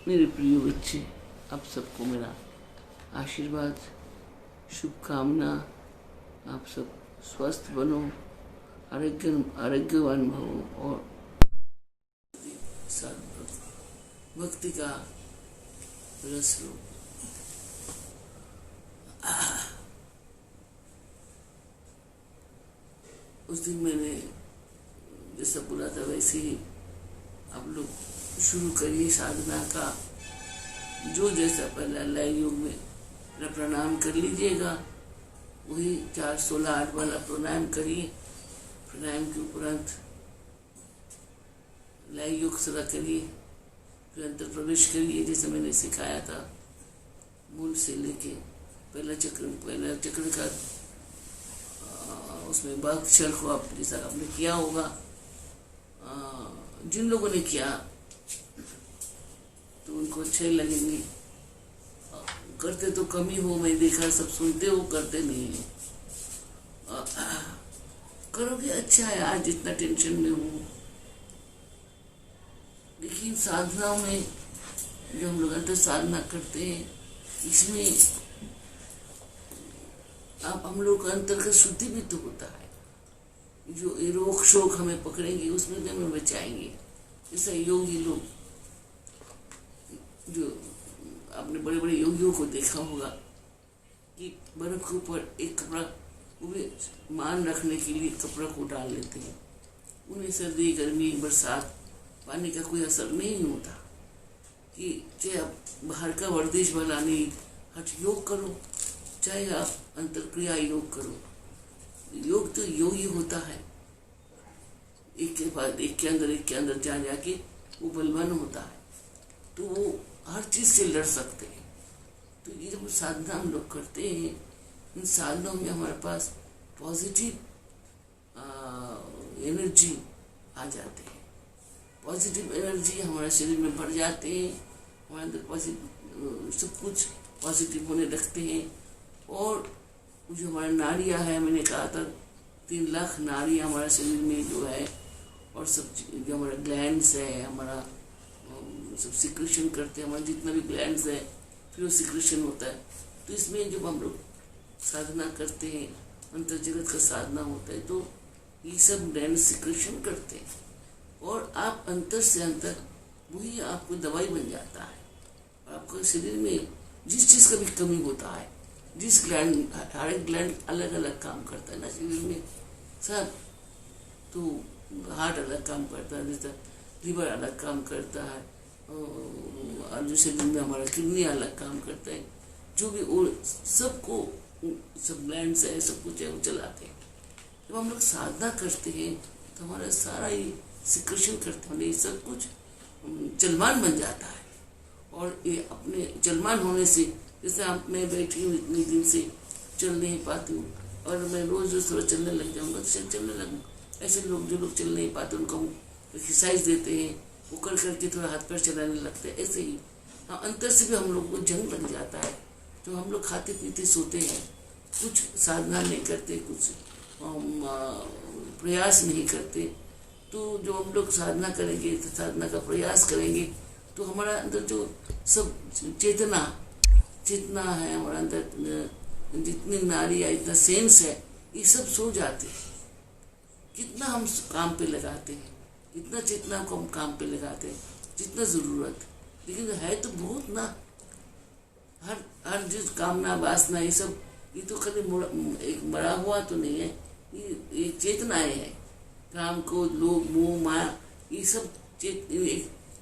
मेरे प्रिय बच्चे, आप सबको मेरा आशीर्वाद, शुभकामना। आप सब स्वस्थ बनो, आरोग्यवान भवो और भक्ति का रस लो। उस दिन मैंने जैसा बोला था वैसे ही आप लोग शुरू करिए साधना का। जो जैसा पहले अल्लाह योग में मेरा प्रणाम कर लीजिएगा, वही 4-16-8 वाला प्राणायाम करिए। प्राणायाम के उपरांत लय योग सदा करिए, फिर अंतर प्रवेश करिए जैसे मैंने सिखाया था। मूल से लेके पहला चक्र का उसमें बाक्षर को आप जैसा आपने किया होगा। जिन लोगों ने किया तो उनको अच्छे लगेंगे। करते तो कम ही हो, मैं देखा सब सुनते हो, करते नहीं है। करोगे अच्छा है। आज जितना टेंशन में हूँ, लेकिन साधनाओं में जो हम लोग अंतर साधना करते हैं, इसमें आप हम लोग का अंतर का शुद्धि भी तो होता है। जो ये रोग शोक हमें पकड़ेंगे उसमें भी हमें बचाएंगे। जैसे योगी लोग, जो आपने बड़े बड़े योगियों को देखा होगा कि बर्फ के ऊपर एक कपड़ा, वो भी मान रखने के लिए कपड़ा को डाल लेते हैं। उन्हें सर्दी गर्मी बरसात पानी का कोई असर नहीं होता। कि चाहे आप बाहर का वर्दिश वाला नहीं, हठ योग करो, चाहे आप अंतरक्रिया योग करो। योग तो योग ही होता है। एक के बाद एक के अंदर जा जाके वो बलवान होता है, तो वो हर चीज से लड़ सकते हैं। तो ये जब साधना हम लोग करते हैं, इन साधनों में हमारे पास पॉजिटिव एनर्जी आ जाते हैं। पॉजिटिव एनर्जी हमारे शरीर में बढ़ जाते हैं, हमारे अंदर पॉजिटिव सब कुछ पॉजिटिव होने लगते हैं। और जो हमारा नाड़ियाँ है, मैंने कहा था 3 लाख नाड़ियाँ हमारे शरीर में जो है, और सब जो हमारा ग्लैंड्स है, हमारा सब सिक्रेशन करते हैं। हमारा जितना भी ग्लैंड्स है फिर वो सिक्रेशन होता है। तो इसमें जब हम लोग साधना करते हैं, अंतर जगत का साधना होता है, तो ये सब ग्लैंड सिक्रेशन करते हैं और आप अंतर से अंतर वही आपको दवाई बन जाता है। और आपके शरीर में जिस चीज़ का भी कमी होता है, जिस ग्लैंड, हर एक ग्लैंड अलग अलग काम करता है ना शरीर में सब। तो हार्ट अलग काम करता है, जैसे लिवर अलग काम करता है, और जो शरीर में हमारा किडनी अलग काम करता है। जो भी वो सबको सब ग्लैंड्स है, सब कुछ है, वो चलाते हैं। जब हम लोग साधना करते हैं तो हमारा सारा ये सिक्रेशन करते हैं, सब कुछ चलमान बन जाता है। और ये अपने चलमान होने से, जैसे आप मैं बैठी हूँ इतने दिन से चल नहीं पाती हूँ, और मैं रोज रोज थोड़ा चलने लग जाऊँगा तो चलने लगूँ। ऐसे लोग जो लोग चल नहीं पाते उनको हम एक्सरसाइज देते हैं, वो कर करके थोड़ा हाथ पैर चलाने लगते हैं। ऐसे ही अंतर से भी हम लोग को जंग लग जाता है। तो हम लोग खाते पीते सोते हैं, कुछ साधना नहीं करते, कुछ प्रयास नहीं करते। तो जो हम लोग साधना करेंगे, तो साधना का प्रयास करेंगे, तो हमारा अंदर जो सब चेतना है, हमारा अंदर जितनी नाड़ी है, इतना सेंस है, ये सब सो जाते हैं। कितना हम काम पे लगाते हैं, इतना चेतना को हम काम पे लगाते हैं जितना जरूरत, लेकिन है तो बहुत ना। हर जिस कामना वासना ये सब, ये तो खाली एक मरा हुआ तो नहीं है, ये चेतनाएं है। काम को लोभ मोह माया, ये सब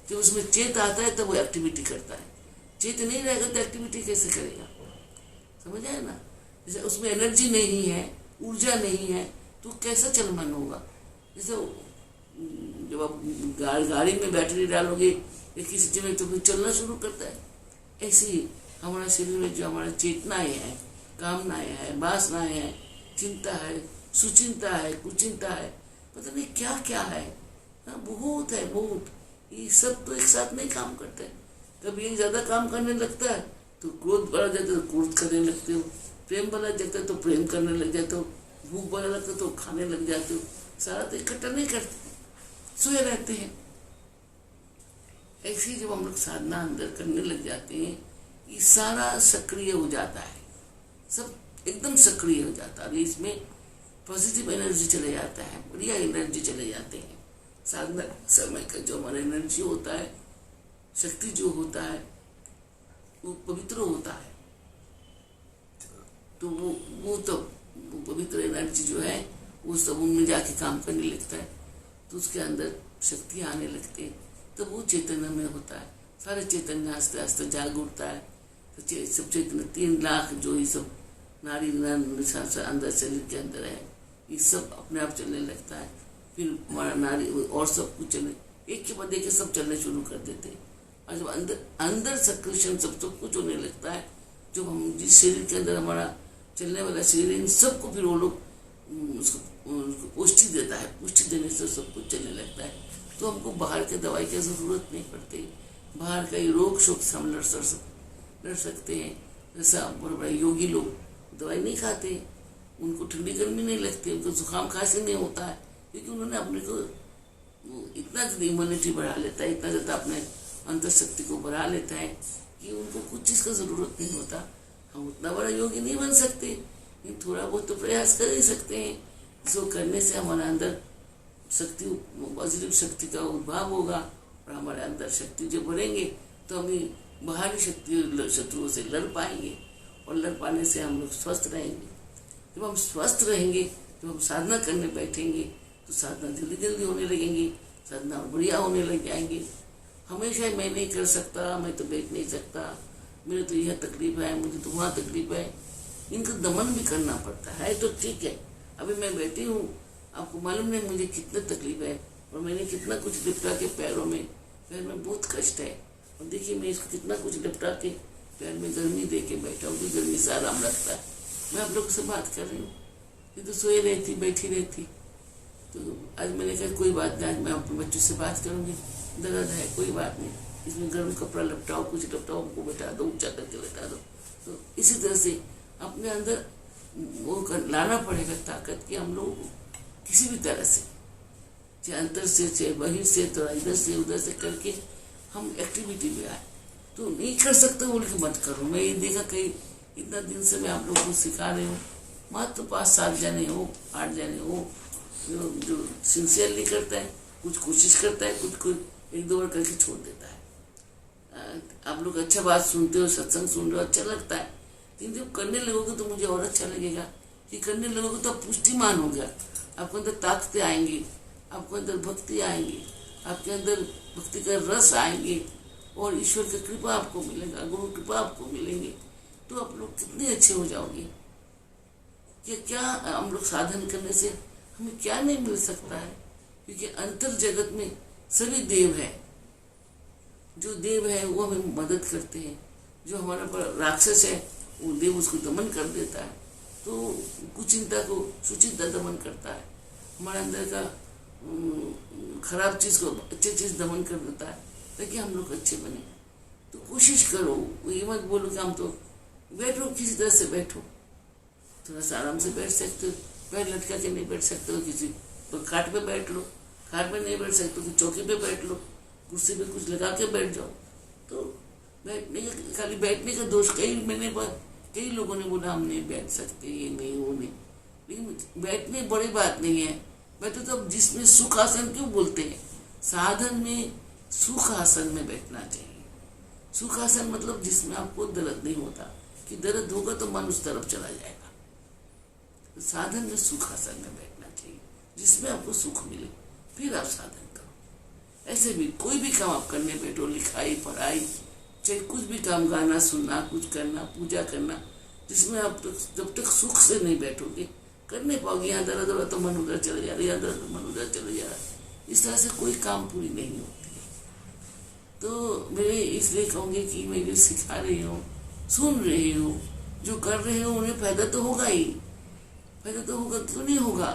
जब उसमें चेत आता है तब वो एक्टिविटी करता है। चेत नहीं रहेगा तो एक्टिविटी कैसे करेगा? समझ आए ना? जैसे उसमें एनर्जी नहीं है, ऊर्जा नहीं है, तो कैसा चलमान होगा? जैसे जब आप गाड़ी में बैटरी डालोगे या किसी जगह तो फिर चलना शुरू करता है। ऐसे ही हमारा शरीर में जो हमारा चेतनाएं हैं, कामनाएं हैं, वासनाएं हैं, चिंता है, सुचिंता है, कुचिंता है, पता नहीं क्या क्या है, बहुत है बहुत। ये सब तो एक साथ नहीं काम करते। कभी एक ज्यादा काम करने लगता है तो क्रोध बढ़ा जाता है तो क्रोध करने लगते हो, प्रेम बढ़ा जाता है तो प्रेम करने लग जाते हो, भूख बढ़ा लगता है तो खाने लग जाते हो। सारा तो इकट्ठा नहीं करते, सोए रहते हैं। ऐसे ही जब हम लोग साधना अंदर करने लग जाते हैं, ये सारा सक्रिय हो जाता है, सब एकदम सक्रिय हो जाता है। इसमें पॉजिटिव एनर्जी चले जाता है, बढ़िया एनर्जी चले जाते हैं। साधना समय का जो हमारा एनर्जी होता है, शक्ति जो होता है, वो पवित्र होता है। तो वो पवित्र एनर्जी जो है वो सब उनमें जाके काम करने लगता है, तो उसके अंदर शक्ति आने लगती है, तो वो चैतन्य में होता है। सारे चैतन्य आस्ते आस्ते जाग उठता है। तो सब चैतन्य 3 लाख जो ये सब नारी अंदर शरीर के अंदर है, ये सब अपने आप चलने लगता है। फिर हमारा नारी और सब कुछ चलने, एक के बाद एक सब चलने शुरू कर देते हैं। और जब अंदर सक्रियन सब कुछ होने लगता है, जब हम जिस शरीर के अंदर हमारा चलने वाला शरीर, इन सबको फिर वो लोग उसको पुष्टि देता है। पुष्टि देने से सब कुछ चलने लगता है। तो हमको बाहर के दवाई की जरूरत नहीं पड़ती। बाहर का रोग शोक से हम लड़ सकते हैं। जैसा बड़े बड़े योगी लोग दवाई नहीं खाते, उनको ठंडी गर्मी नहीं लगती, उनको जुकाम खांसी नहीं होता है, क्योंकि उन्होंने अपने को इतना इम्यूनिटी बढ़ा लेता है, इतना ज़्यादा अपने अंतर शक्ति को बढ़ा लेता है कि उनको कुछ चीज़ का ज़रूरत नहीं होता। हम उतना बड़ा योगी नहीं बन सकते, लेकिन थोड़ा बहुत तो प्रयास कर ही सकते हैं। इसको करने से हमारे अंदर शक्ति, पॉजिटिव शक्ति का उद्भाव होगा, और हमारे अंदर शक्ति जो बढ़ेंगे तो हम बाहरी शत्रुओं से लड़ पाएंगे, और लड़ पाने से हम लोग स्वस्थ रहेंगे। जब हम स्वस्थ रहेंगे, जब हम साधना करने बैठेंगे, तो साधना जल्दी जल्दी होने लगेंगी, साधना बढ़िया होने लग जाएंगे। हमेशा मैं नहीं कर सकता, मैं तो बैठ नहीं सकता, मेरे तो यह तकलीफ है, मुझे तो वहाँ तकलीफ है, इनको दमन भी करना पड़ता है। तो ठीक है, अभी मैं बैठी हूँ, आपको मालूम नहीं मुझे कितना तकलीफ है, और मैंने कितना कुछ लिपटा के पैर में बहुत कष्ट है, और देखिए मैं इसको कितना कुछ लिपटा के पैर में गर्मी दे के बैठा हूँ, गर्मी से आराम लगता है। मैं आप लोग से बात कर रही हूँ, ये तो सोए रहती, बैठी रहती। तो आज मैंने कहा कोई बात नहीं, आज मैं अपने बच्चों से बात करूँगी, दर्द है कोई बात नहीं, इसमें गर्म कपड़ा लपटाओ, कुछ लपटाओ, हमको बैठा दो, ऊँचा करके बैठा दो। तो इसी तरह से अपने अंदर वो लाना पड़ेगा ताकत कि हम लोग किसी भी तरह से, चाहे अंतर से, चाहे बहिर से, तो इधर से उधर से करके हम एक्टिविटी में आए। तो नहीं कर सकते बोल के मत करो। मैं ये देखा कहीं इतना दिन से मैं आप लोगों को सिखा रही हूँ, मात्र 5-7 जने हो, 8 जने हो जो सिंसियरली करता है, कुछ कोशिश करता है, कुछ 1-2 बार करके छोड़ देता है। आप लोग अच्छा बात सुनते हो, सत्संग सुन रहे हो, अच्छा लगता है, लेकिन जब करने लगोगे तो मुझे और अच्छा लगेगा कि करने लगोगे तो आप पुष्टिमान हो गया, आपके अंदर ताकतें आएंगी, आपके अंदर भक्ति आएंगी, आपके अंदर भक्ति का रस आएंगे, और ईश्वर की कृपा आपको मिलेगा, गुरु कृपा आपको मिलेंगे। तो आप लोग कितने अच्छे हो जाओगे। क्या हम लोग साधन करने से हमें क्या नहीं मिल सकता है, क्योंकि अंतर जगत में सभी देव है। जो देव है वो हमें मदद करते हैं, जो हमारा पर राक्षस है वो देव उसको दमन कर देता है। तो कुचिंता को सुचिंता दमन करता है, हमारे अंदर का खराब चीज को अच्छी चीज दमन कर देता है, ताकि हम लोग अच्छे बने। तो कोशिश करो, ये मत बोलो कि हम तो बैठो, किसी तरह से बैठो, थोड़ा सा आराम से बैठ सकते हो, पैर लटका के नहीं बैठ सकते हो, किसी तो खाट पे बैठ लो, खाट पे नहीं बैठ सकते तो चौकी पे बैठ लो, कुर्सी पे कुछ लगा के बैठ जाओ। तो बैठने का, खाली बैठने का दोष, कई लोगों ने बोला हम नहीं बैठ सकते, ये नहीं वो नहीं, लेकिन बैठने बड़ी बात नहीं है। बैठो तो जिसमें सुख आसन क्यों बोलते हैं, साधन में सुख आसन में बैठना चाहिए। सुख आसन मतलब जिसमें आपको दर्द नहीं होता, कि दर्द होगा तो मन उस तरफ चला जाएगा। तो साधन में सुख आसन में बैठना चाहिए, जिसमें आपको सुख मिले, फिर आप साधन करो। ऐसे भी कोई भी काम आप करने बैठो, लिखाई पढ़ाई, चाहे कुछ भी काम, गाना सुनना, कुछ करना, पूजा करना, जिसमें आप जब तक सुख से नहीं बैठोगे कर नहीं पाओगे। यहाँ दर्द हो रहा तो मन उधर चले जा रहा है, यहाँ दर्द मन उधर चले जा रहा है, इस तरह से कोई काम पूरी नहीं होती। तो मैं इसलिए कहूँगी कि मैं जो सिखा रही हूँ, सुन रही हूँ, जो कर रहे हो उन्हें फायदा तो होगा ही, फायदा तो होगा तो नहीं होगा।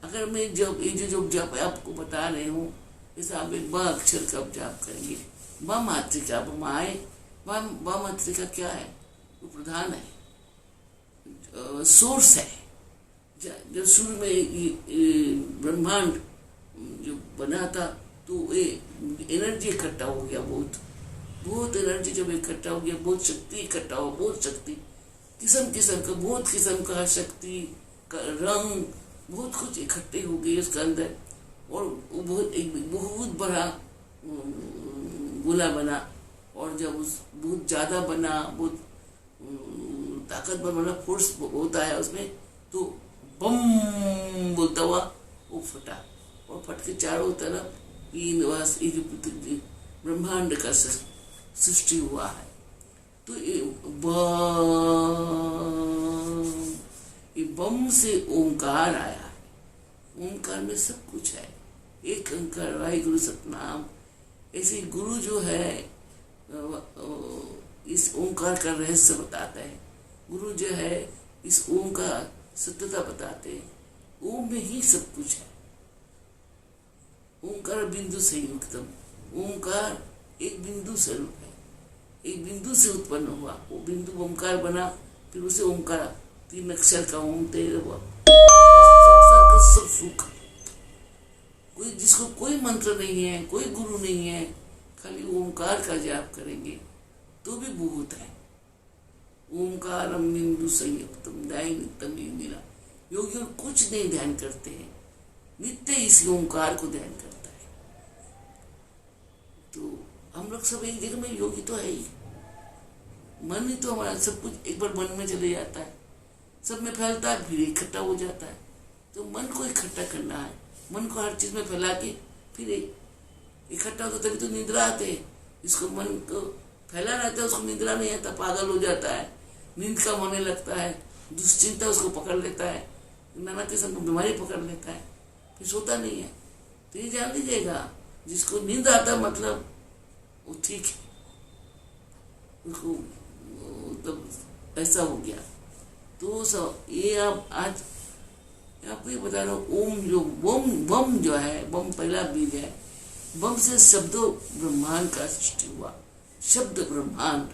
अगर मैं जब ये जो जप आपको बता रही हूँ, जैसे आप एक ब अक्षर का जाप करेंगे, ब मात्रिका, माए ब मात्रिका क्या है, वो प्रधान है, सोर्स है। जब शुरू में ब्रह्मांड जो बना था, तो ये एनर्जी इकट्ठा हो गया, बहुत बहुत एनर्जी जब इकट्ठा हो गया, बहुत शक्ति इकट्ठा हो, बहुत शक्ति किस्म किस्म का, बहुत किस्म का शक्ति का रंग, बहुत कुछ इकट्ठे हो गए उसके अंदर। और वो बहुत एक बहुत बड़ा गोला बना, और जब उस बहुत ज़्यादा बना, बहुत ताकतवर बना, फोर्स होता है उसमें, तो बम बोलता हुआ वो फटा, और फट के चारों तरफ ये निवास, ये जो ब्रह्मांड का सृष्टि हुआ है। तो ये बम से ओंकार आया है। ओंकार में सब कुछ है, एक अंकार वाहिगुरु सतनाम। ऐसे गुरु जो है इस ओंकार का रहस्य बताता है। गुरु जो है इस ओम का सत्यता बताते हैं। ओम में ही सब कुछ है। ओंकार बिंदु संयुक्तम, ओंकार एक बिंदु स्वरूप है, एक बिंदु से उत्पन्न हुआ, वो बिंदु ओंकार बना, फिर उसे ओंकार 3 अक्षर का ओम तेरे हुआ। सब सुख, कोई जिसको कोई मंत्र नहीं है, कोई गुरु नहीं है, खाली ओंकार का जाप करेंगे तो भी बहुत है। ओंकारम बिंदु संयुक्तम ध्यान नित्यम मिला। योगी और कुछ नहीं ध्यान करते हैं, नित्य इस ओंकार को ध्यान करता है। तो हम लोग सब एक जगह में योगी तो है ही। मन ही तो हमारा सब कुछ एक बार मन में चले जाता है, सब में फैलता है, फिर इकट्ठा हो जाता है। तो मन को इकट्ठा करना है, मन को हर चीज में फैला के फिर इकट्ठा होता, तभी तो निद्रा आते है। इसको मन को फैला रहता है, उसको निद्रा नहीं आता, पागल हो जाता है, नींद कम होने लगता है, दुश्चिंता उसको पकड़ लेता है, नाना किस्म की बीमारी पकड़ लेता है, फिर सोता नहीं है। तो ये जान लीजिएगा, जिसको नींद आता मतलब वो ठीक है, उसको मतलब ऐसा हो गया। तो सब ये आप आज आपको ये बता रहा हूँ, ओम जो बम जो है, बम पहला बीज है। बम से शब्द ब्रह्मांड का सृष्टि हुआ। शब्द ब्रह्मांड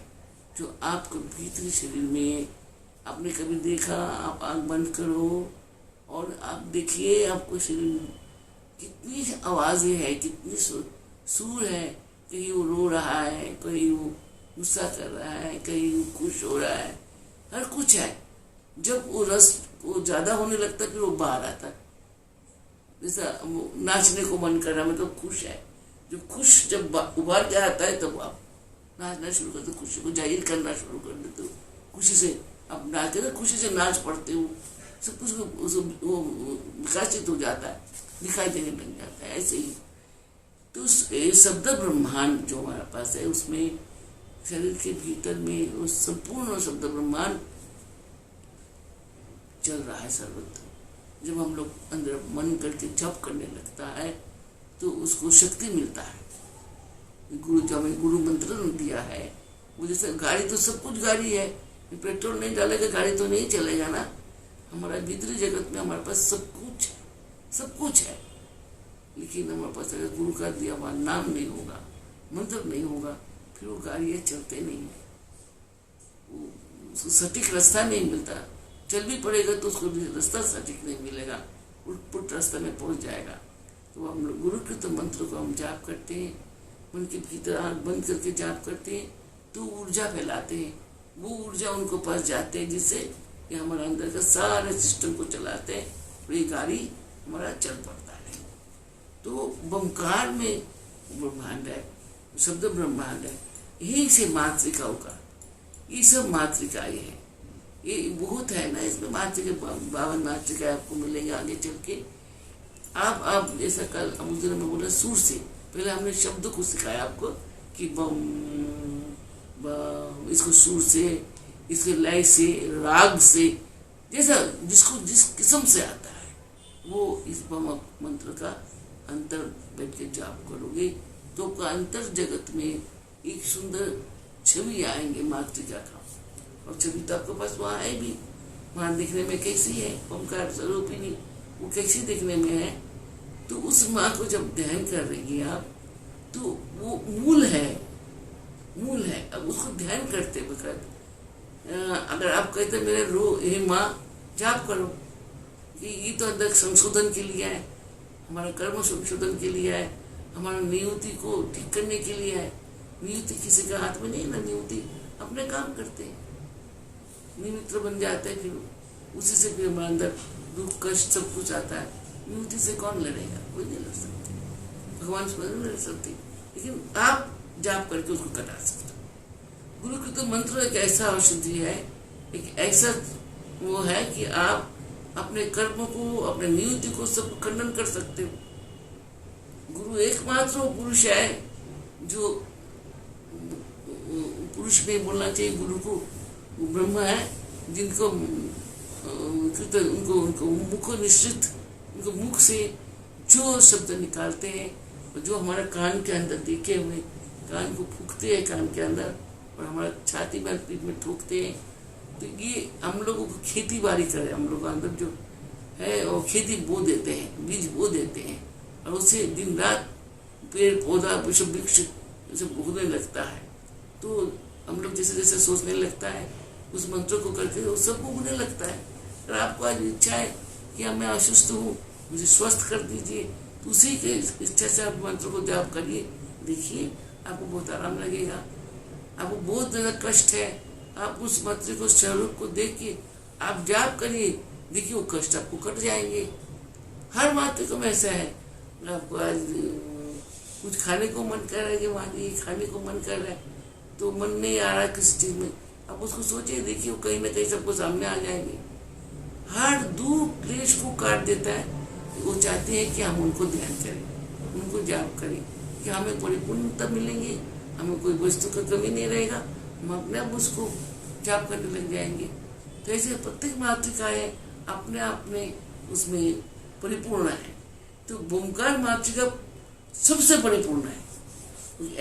जो आपको भीतरी शरीर में आपने कभी देखा, आप आंख बंद करो और आप देखिए, आपको शरीर में कितनी आवाजें हैं, कितनी सुर है। कहीं वो रो रहा है, कहीं वो गुस्सा कर रहा है, कहीं वो खुश हो रहा है, हर कुछ है। जब वो रस वो ज्यादा होने लगता है, फिर वो बाहर आता है। जैसा नाचने को मन कर रहा है, मतलब खुश है, जो खुश जब उभार के आता है तब आप नाचना शुरू करते, खुशी को जाहिर करना शुरू कर देते हो। खुशी से आप नाचते ना, खुशी से नाच पड़ते हो, सब कुछ वो विकासित हो जाता है, दिखाई देने लग जाता है। ऐसे ही तो शब्द ब्रह्मांड जो हमारे पास है, उसमें शरीर के भीतर में वो संपूर्ण शब्द ब्रह्मांड चल रहा है सर्वत्र। जब हम लोग अंदर मन करके जप करने लगता है तो उसको शक्ति मिलता है। गुरु जो हमें गुरु मंत्र दिया है, वो जैसे गाड़ी, तो सब कुछ गाड़ी है, पेट्रोल नहीं डालेगा गाड़ी तो नहीं चलेगा ना। हमारा भीतरी जगत में हमारे पास सब कुछ है, सब कुछ है, लेकिन हमारे पास अगर गुरु का दिया हुआ नाम नहीं होगा, मंत्र नहीं होगा, फिर वो गाड़ियाँ चलते नहीं है, उसको सटीक रास्ता नहीं मिलता। चल भी पड़ेगा तो उसको रास्ता सटीक नहीं मिलेगा, उल्ट रास्ता में पहुंच जाएगा। तो हम लोग गुरु के तो मंत्र को हम जाप करते हैं, मन के भीतर आँख बंद करके जाप करते हैं, तो ऊर्जा फैलाते हैं। वो ऊर्जा उनको पास जाते हैं, जिससे ये हमारे अंदर का सारे सिस्टम को चलाते हैं, और ये गाड़ी हमारा चल पड़ता है। तो बमकार में ब्रह्मांड है, शब्द ब्रह्मांड है, यही से मातृका होगा। ये सब मातृकाएं है, ये बहुत है ना, इसमें मातृका 52 मातृका आपको मिलेंगे आगे चल के। आप जैसा कल अमुद्र में बोला, सुर से पहले हमने शब्द को सिखाया आपको कि बम बम, इसको सुर से, इसके लय से, राग से, जैसा जिसको जिस किस्म से आता है वो इस बम मंत्र का अंतर बैठ के जाप करोगे तो अंतर जगत में एक सुंदर छवि आएंगे मातृका का। और छवि तो आपके पास वहाँ है भी, वहाँ दिखने में कैसी है, ओंकार स्वरूपिणी, वो कैसी दिखने में है। तो उस माँ को जब ध्यान कर रही है आप, तो वो मूल है, मूल है। अब उसको ध्यान करते वक्त अगर आप कहते मेरे हे माँ जाप करो, कि ये तो अंदर संशोधन के लिए है, हमारा कर्म संशोधन के लिए है, हमारा नियुक्ति को ठीक करने के लिए है। नियुक्ति किसी के हाथ में नहीं ना, नियुक्ति अपने काम करते हैं, निमित्र बन जाते हैं, फिर उसी से फिर हमारे अंदर दुख कष्ट सब कुछ आता है। नियुक्ति से कौन लड़ेगा? कोई नहीं लड़ सकते, भगवान से नहीं लड़ सकते, लेकिन आप जाप करके उसको कटा सकते। गुरु की तो मंत्र एक ऐसा औषधि है, एक ऐसा वो है कि आप अपने कर्म को, अपने नियुक्ति को सब खंडन कर सकते हो। गुरु एकमात्र वो पुरुष है जो, पुरुष नहीं बोलना चाहिए गुरु को, ब्रह्म है जिनको उनको मुख निश्चित, उनको मुख से जो शब्द निकालते हैं और जो हमारा कान के अंदर देखे हुए, कान को फूकते हैं कान के अंदर और हमारा छाती में पीठ में ठोकते हैं। तो ये हम लोगों को खेती बाड़ी करे, हम लोग अंदर जो है और खेती बो देते हैं, बीज बो देते हैं और उससे दिन रात पेड़ पौधा विषम वृक्ष सब उगने लगता है। तो हम लोग जैसे जैसे सोचने लगता है उस मंत्र को करके वो सब उगने लगता है। अगर आपको आज इच्छा है कि मैं अସୁस्थ हूँ, मुझे स्वस्थ कर दीजिए, तो उसी के इच्छा से आप मंत्र को जाप करिए, देखिए आपको बहुत आराम लगेगा। आपको बहुत ज्यादा कष्ट है, आप उस मंत्र को, स्वरूप को देख के आप जाप करिए, देखिए वो कष्ट आपको कट जाएंगे। हर मात्र को ऐसा है, आपको आज कुछ खाने को मन कर रहा है कि मान लीजिए खाने को मन कर रहा है तो मन नहीं आ रहा है किसी चीज में, आप उसको सोचिए, देखिए वो कहीं ना कहीं सबको सामने आ जाएंगे। हर दुख क्लेश को काट देता है। वो चाहते हैं कि हम उनको ध्यान करें, उनको जाप करें कि हमें परिपूर्णता मिलेंगे, हमें कोई वस्तु का कमी नहीं रहेगा, हम अपने आप उसको जाप करने लग जाएंगे। तो ऐसे प्रत्येक मातृका है अपने आप में उसमें परिपूर्ण है। तो ओंकार मातृका सबसे परिपूर्ण है,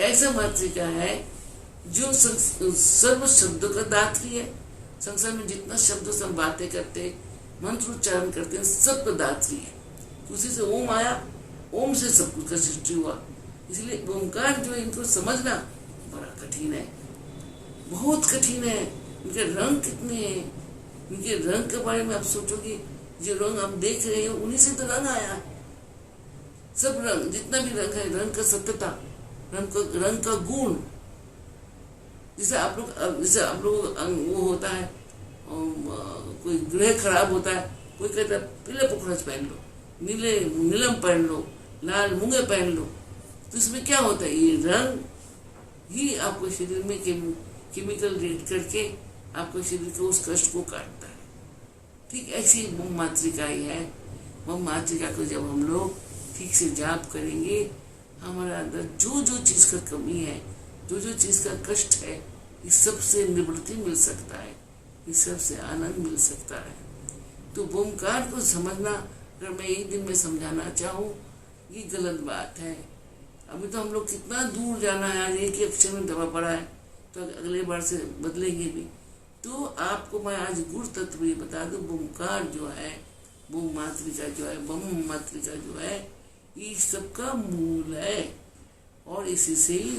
ऐसा मातृका है जो सर्व शब्दों का दात्री है। संसार में जितना शब्दों से हम बातें करते, मंत्र उच्चारण करते हैं, सबका दात्री है। उसी से ओम आया, ओम से सब कुछ का सृष्टि हुआ। इसलिए ओंकार जो है इनको समझना बड़ा कठिन है, बहुत कठिन है। इनके रंग कितने हैं, इनके रंग के बारे में आप सोचोगे, जो रंग हम देख रहे हैं उन्हीं से तो रंग आया है। सब रंग, जितना भी रंग है, रंग का सत्यता, रंग का गुण। जैसे आप लोग वो होता है, कोई ग्रह खराब होता है, कोई कहता है पीले पोखरच पहन लो, नीलम पहन लो, लाल मूंगे पहन लो। तो इसमें क्या होता है, ये रंग ही आपको शरीर में केमिकल रिएक्ट करके आपको शरीर के उस कष्ट को काटता है। ठीक ऐसी वो मातृका ही है। वो मातृका को जब हम लोग ठीक से जाप करेंगे, हमारे अंदर जो जो चीज का कमी है, जो जो चीज का कष्ट है, इस सब से निवृत्ति मिल सकता है, इस सब से आनंद मिल सकता है। तो ओंकार को समझना, अगर मैं एक दिन में समझाना चाहूँ, ये गलत बात है। अभी तो हम लोग कितना दूर जाना है, आज एक ही अक्षर में दबा पड़ा है, तो अगले बार से बदलेंगे भी। तो आपको मैं आज गुरु तत्व ये बता दूं, ओंकार जो है, वो मातृका जो है, ब्रह्म मातृका जो है, ये सबका मूल है। और इसी से ही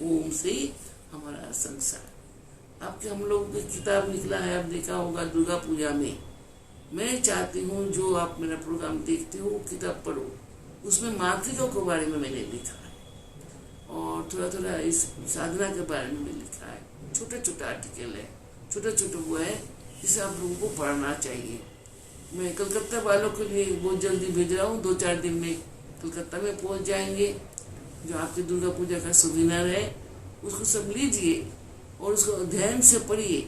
ओम से ही हमारा संसार। आपके हम लोग किताब निकला है, आप देखा होगा दुर्गा पूजा में। मैं चाहती हूँ जो आप मेरा प्रोग्राम देखते हो किताब पढ़ो, उसमें मातृका के बारे में मैंने लिखा है और थोड़ा थोड़ा इस साधना के बारे में भी लिखा है। छोटे छोटे आर्टिकल है, छोटे छोटे वो है, जिसे आप लोगों को पढ़ना चाहिए। मैं कलकत्ता वालों के लिए बहुत जल्दी भेज रहा हूँ, 2-4 दिन में कलकत्ता में पहुँच जाएंगे। जो आपकी दुर्गा पूजा का सुविनर है उसको सब लीजिए और उसको ध्यान से पढ़िए।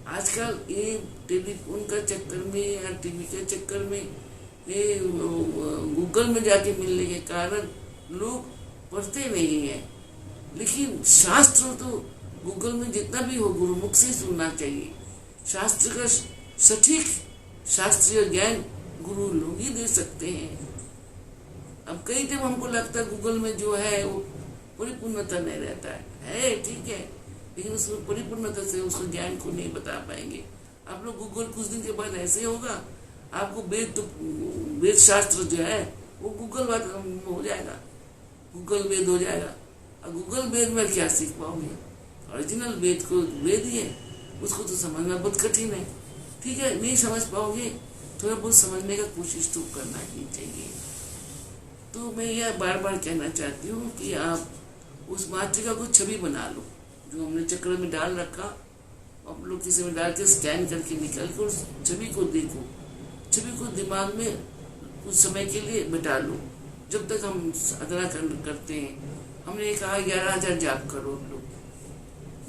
आजकल ये टेलीफोन का चक्कर में या टीवी के चक्कर में, ये गूगल में जाके मिलने के कारण लोग पढ़ते नहीं है। लेकिन शास्त्र तो गूगल में जितना भी हो गुरुमुख से सुनना चाहिए। शास्त्र का सटीक शास्त्रीय ज्ञान गुरु लोग ही दे सकते हैं। अब कई जब हमको लगता है गूगल में जो है वो परिपूर्णता नहीं रहता है, ठीक है, लेकिन उसमें परिपूर्णता से उस ज्ञान को नहीं बता पाएंगे आप लोग। गूगल कुछ दिन के बाद ऐसे होगा, आपको वेद शास्त्र जो है वो गूगल बात हो जाएगा, गूगल वेद हो जाएगा। और गूगल वेद में क्या सीख पाओगे? ओरिजिनल वेद को वेद ही है, उसको तो समझना बहुत कठिन है। ठीक है, नहीं समझ पाओगे, थोड़ा बहुत समझने का कोशिश तो करना ही चाहिए। तो मैं यह बार बार कहना चाहती हूँ कि आप उस मातृका को छवि बना लो, जो हमने चक्र में डाल रखा, आप लोग किसी में डाल के स्कैन करके निकाल कर उस छवि को देखो, छवि को दिमाग में कुछ समय के लिए बिठा लो। जब तक हम साधना करते हैं, हमने कहा 11,000 जाप करो लोग,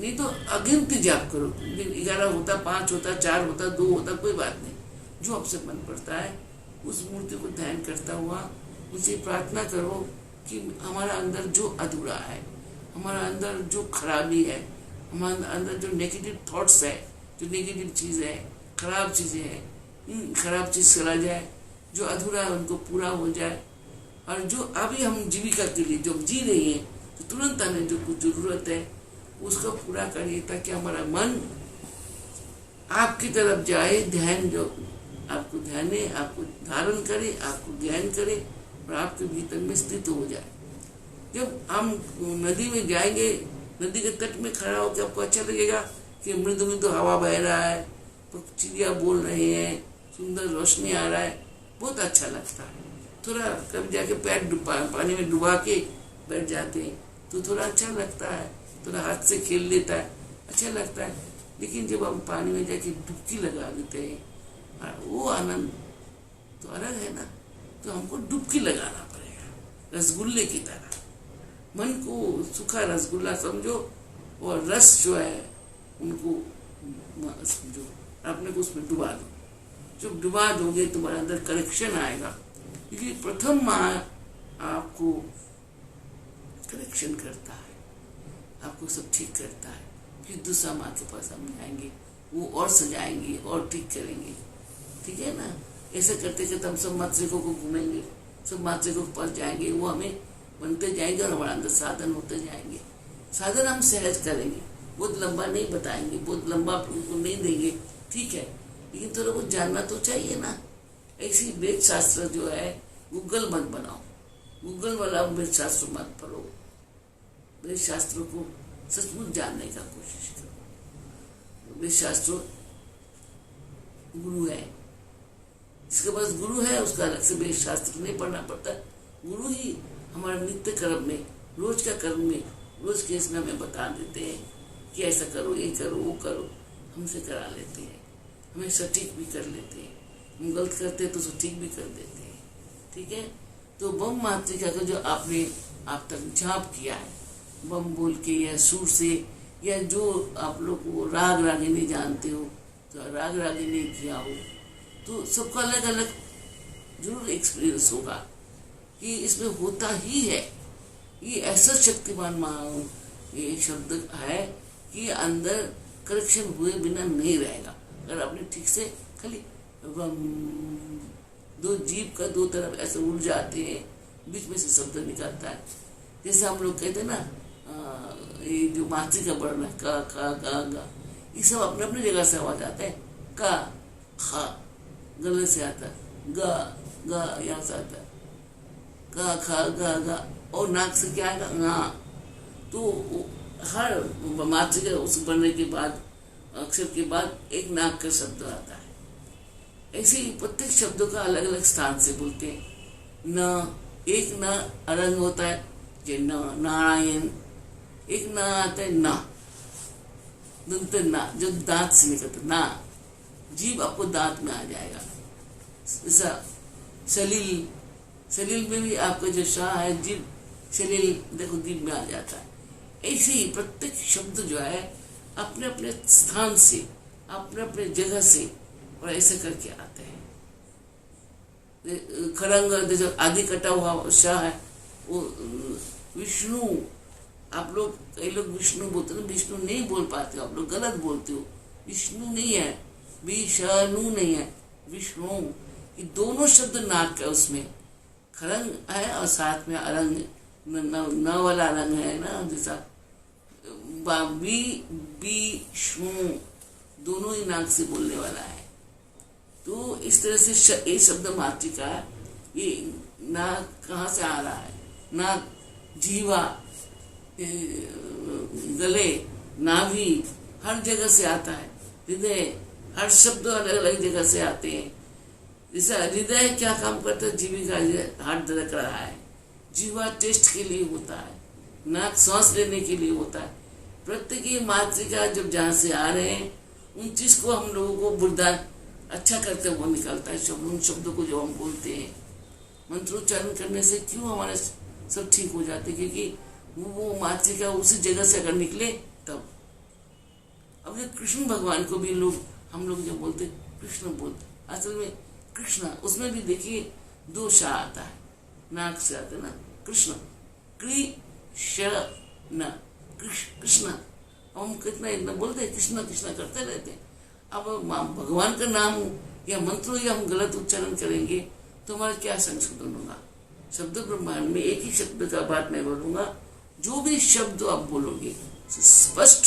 नहीं तो अगिनत जाप करो। 11 होता, 5 होता, 4 होता, 2 होता, कोई बात नहीं, जो आपसे मन पड़ता है उस मूर्ति को ध्यान करता हुआ उसे प्रार्थना करो कि हमारा अंदर जो अधूरा है, हमारा अंदर जो खराबी है, हमारे अंदर जो नेगेटिव थॉट्स है, जो नेगेटिव चीज़ है, खराब चीज़ें हैं, खराब चीज़ चला जाए, जो अधूरा है उनको पूरा हो जाए। और जो अभी हम जीविका के लिए जो जी रही हैं, तो तुरंत हमें जो कुछ ज़रूरत है उसको पूरा करिए, ताकि हमारा मन आपकी तरफ जाए। ध्यान जो आपको ध्याने, आपको धारण करे, आपको ज्ञान करे और आपके भीतर में स्थित हो जाए। जब हम नदी में जाएंगे, नदी के तट में खड़ा होकर आपको अच्छा लगेगा कि मृदु मृदु हवा बह रहा है, चिड़िया बोल रहे हैं, सुंदर रोशनी आ रहा है, बहुत अच्छा लगता है। थोड़ा कभी जाके पैर पानी में डुबा के बैठ जाते हैं तो थोड़ा अच्छा लगता है, थोड़ा हाथ से खेल लेता है, अच्छा लगता है। लेकिन जब हम पानी में जाके डुबकी लगा देते हैं, वो आनंद तो अलग है ना। तो हमको डुबकी लगाना पड़ेगा रसगुल्ले की तरह। मन को सूखा रसगुल्ला समझो और रस जो है उनको समझो, अपने को उसमें डुबा दो। जब डुबा दोगे तुम्हारे अंदर करेक्शन आएगा, क्योंकि प्रथम माँ आपको करेक्शन करता है, आपको सब ठीक करता है। फिर दूसरा माँ के पास हम जाएंगे, वो और सजाएंगे और ठीक करेंगे, ठीक है ना। ऐसा करते करते हम सब मातृकों को घूमेंगे, सब मातृकों के पास जाएंगे, वो हमें बनते जाएंगे और हमारे अंदर साधन होते जाएंगे। साधन हम सहज करेंगे, बहुत लंबा नहीं बताएंगे, बहुत लंबा उनको नहीं देंगे, ठीक है, लेकिन थोड़ा बहुत जानना तो चाहिए ना। ऐसी वेद शास्त्र जो है गूगल मत बनाओ, गूगल वाला वेद शास्त्र मत पढ़ो, वेद शास्त्रों को सचमुच जानने का कोशिश करो। वेद शास्त्र गुरु है, जिसके पास गुरु है उसका अलग से वेद शास्त्र नहीं पढ़ना पड़ता। गुरु ही हमारे नित्य कर्म में, रोज का कर्म में, रोज के इसमें हमें बता देते हैं कि ऐसा करो, ये करो, वो करो, हमसे करा लेते हैं, हमें सटीक भी कर लेते हैं। हम गलत करते हैं तो सटीक भी कर देते हैं, ठीक है। तो बम मातृका का जो आपने आप तक जाप किया है, बम बोल के या सुर से, या जो आप लोग वो राग रागिनी जानते हो, तो राग रागिनी किया हो, तो सबका अलग अलग जरूर एक्सपीरियंस होगा कि इसमें होता ही है। ये ऐसा शक्तिमान माँ ये शब्द है कि अंदर करेक्शन हुए बिना नहीं रहेगा। अगर आपने ठीक से खाली दो जीभ का दो तरफ ऐसे उड़ जाते हैं, बीच में से शब्द निकलता है। जैसे हम लोग कहते हैं ना, ये जो मातृका वर्ण है का खा गा गा, ये सब अपने अपने जगह से आवाज आता है। का खा गले से आता है, गा गा यहाँ से आता है, का खा गा गा, और नाक से क्या आएगा, गा। तो हर मातृका उस बनने के बाद अक्षर के बाद एक नाक का शब्द आता है। ऐसे ही प्रत्येक शब्दों का अलग अलग स्थान से बोलते हैं। न एक न अलग होता है, जो न नारायण, एक न आता है ना, ना जो दांत से निकलता ना, जीभ आपको दांत में आ जाएगा। ऐसा सलील, सलील में भी आपका जो शाह है जीभ, सलील देखो जीभ में आ जाता है। ऐसे ही प्रत्येक शब्द जो है अपने अपने स्थान से, अपने अपने जगह से और ऐसे करके आते हैं। खड़ंग जो आदि कटा हुआ शाह है वो विष्णु, आप लोग कई लोग विष्णु बोलते हो, विष्णु नहीं बोल पाते हो, आप लोग गलत बोलते हो। विष्णु नहीं है, विष्णु नहीं है, विष्णु। ये दोनों शब्द नाक है, उसमें खड़ंग है और साथ में अलंग न वाला अलंग है ना, जैसा विष्णु दोनों ही नाक से बोलने वाला है। तो इस तरह से ये शब्द मातृका, ये नाक कहाँ से आ रहा है, नाक, जीवा, गले, नाभि, हर जगह से आता है। हृदय, हर शब्द अलग अलग जगह से आते हैं। जैसे हृदय क्या काम करता है, जीविका हार्ट धड़क रहा है, जीवा टेस्ट के लिए होता है, नाक सांस लेने के लिए होता है। प्रत्येक मात्रिका जब जहाँ से आ रहे हैं उन चीज को हम लोगों को बुर्दा अच्छा करते हुए निकलता है। उन शब्दों को जब हम बोलते हैं, मंत्रोच्चारण करने से क्यों हमारे सब ठीक हो जाते, क्योंकि वो मात्रिका उसी जगह से अगर निकले तब। अब ये कृष्ण भगवान को भी हम लोग जब बोलते कृष्ण बोलते, असल में कृष्ण, उसमें भी देखिए दो शाह आता है, नाक से आते ना कृष्ण, कृष्ण कृष्ण। हम कितना इतना बोलते हैं, कृष्ण कृष्ण करते रहते हैं। अब भगवान का नाम या मंत्र या हम गलत उच्चारण करेंगे तो हमारा क्या संशोधन होगा। शब्द ब्रह्मांड में एक ही शब्द का बात मैं बोलूंगा, जो भी शब्द आप बोलोगे स्पष्ट